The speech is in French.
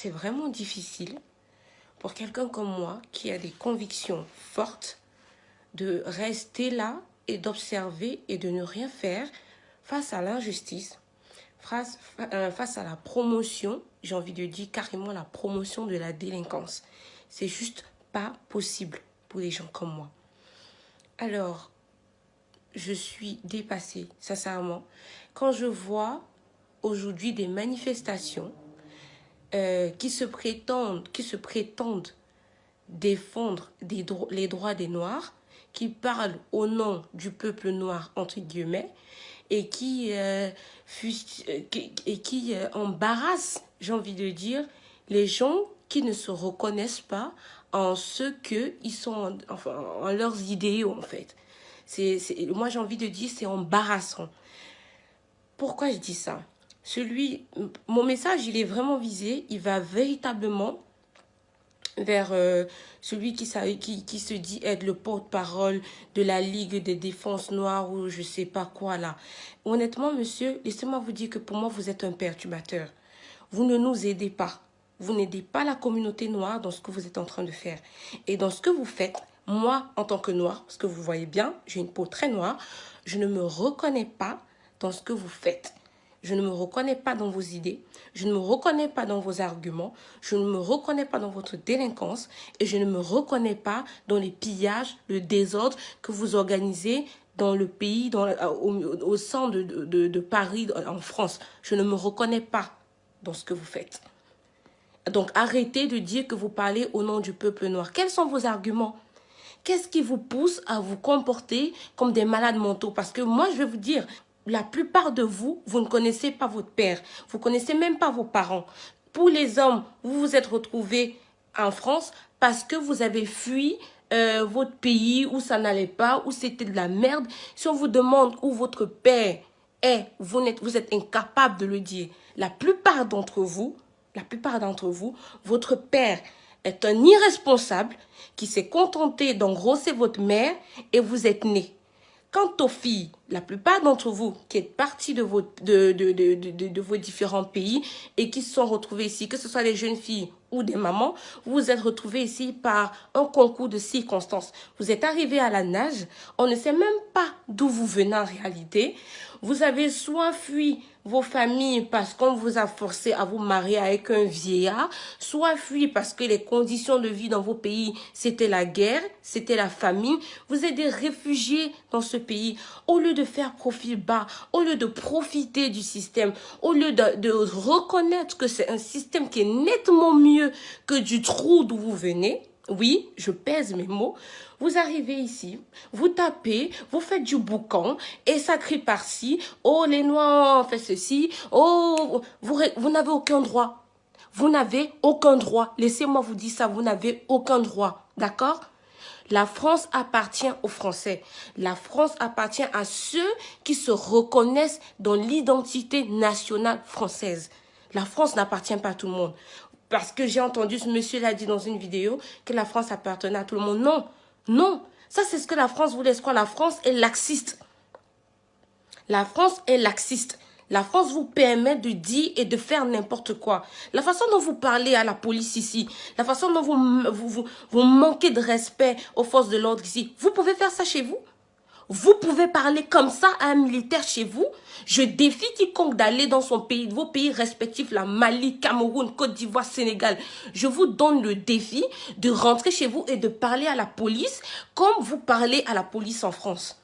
c'est vraiment difficile pour quelqu'un comme moi qui a des convictions fortes de rester là et d'observer et de ne rien faire face à l'injustice, face à la promotion, j'ai envie de dire carrément la promotion de la délinquance. C'est juste pas possible pour des gens comme moi. Alors, je suis dépassée, sincèrement, quand je vois aujourd'hui des manifestations qui se prétendent défendre les droits des Noirs, qui parlent au nom du peuple noir, entre guillemets, et qui embarrassent, j'ai envie de dire, les gens qui ne se reconnaissent pas en ce qu'ils sont, en leurs idéaux, en fait. Moi, j'ai envie de dire, c'est embarrassant. Pourquoi je dis ça? Mon message, il est vraiment visé, il va véritablement vers celui qui se dit être le porte-parole de la Ligue des défenses noires ou je sais pas quoi là. Honnêtement, monsieur, laissez-moi vous dire que pour moi, vous êtes un perturbateur. Vous ne nous aidez pas. Vous n'aidez pas la communauté noire dans ce que vous êtes en train de faire. Et dans ce que vous faites, moi, en tant que noire, parce que vous voyez bien, j'ai une peau très noire, je ne me reconnais pas dans ce que vous faites. Je ne me reconnais pas dans vos idées, je ne me reconnais pas dans vos arguments, je ne me reconnais pas dans votre délinquance et je ne me reconnais pas dans les pillages, le désordre que vous organisez dans le pays, au sein de Paris, en France. Je ne me reconnais pas dans ce que vous faites. Donc arrêtez de dire que vous parlez au nom du peuple noir. Quels sont vos arguments? Qu'est-ce qui vous pousse à vous comporter comme des malades mentaux? Parce que moi, je vais vous dire, la plupart de vous, vous ne connaissez pas votre père. Vous ne connaissez même pas vos parents. Pour les hommes, vous vous êtes retrouvés en France parce que vous avez fui votre pays où ça n'allait pas, où c'était de la merde. Si on vous demande où votre père est, vous êtes incapable de le dire. La plupart d'entre vous, votre père est un irresponsable qui s'est contenté d'engrosser votre mère et vous êtes né. Quant aux filles, la plupart d'entre vous qui êtes partis de vos différents pays et qui se sont retrouvés ici, que ce soit des jeunes filles ou des mamans, vous vous êtes retrouvés ici par un concours de circonstances. Vous êtes arrivés à la nage, on ne sait même pas d'où vous venez en réalité. Vous avez soit fui vos familles parce qu'on vous a forcé à vous marier avec un vieillard, soit fui parce que les conditions de vie dans vos pays, c'était la guerre, c'était la famine. Vous êtes des réfugiés dans ce pays. Au lieu de faire profil bas, au lieu de profiter du système, au lieu de reconnaître que c'est un système qui est nettement mieux que du trou d'où vous venez, oui, je pèse mes mots. Vous arrivez ici, vous tapez, vous faites du boucan et ça crie par-ci. Oh, les Noirs ont fait ceci. Oh, vous n'avez aucun droit. Vous n'avez aucun droit. Laissez-moi vous dire ça, vous n'avez aucun droit. D'accord? La France appartient aux Français. La France appartient à ceux qui se reconnaissent dans l'identité nationale française. La France n'appartient pas à tout le monde. Parce que j'ai entendu, ce monsieur l'a dit dans une vidéo, que la France appartenait à tout le monde. Non, non. Ça, c'est ce que la France voulait croire. La France est laxiste. La France est laxiste. La France vous permet de dire et de faire n'importe quoi. La façon dont vous parlez à la police ici, la façon dont vous manquez de respect aux forces de l'ordre ici, vous pouvez faire ça chez vous? Vous pouvez parler comme ça à un militaire chez vous? Je défie quiconque d'aller dans son pays, vos pays respectifs, la Mali, Cameroun, Côte d'Ivoire, Sénégal. Je vous donne le défi de rentrer chez vous et de parler à la police comme vous parlez à la police en France.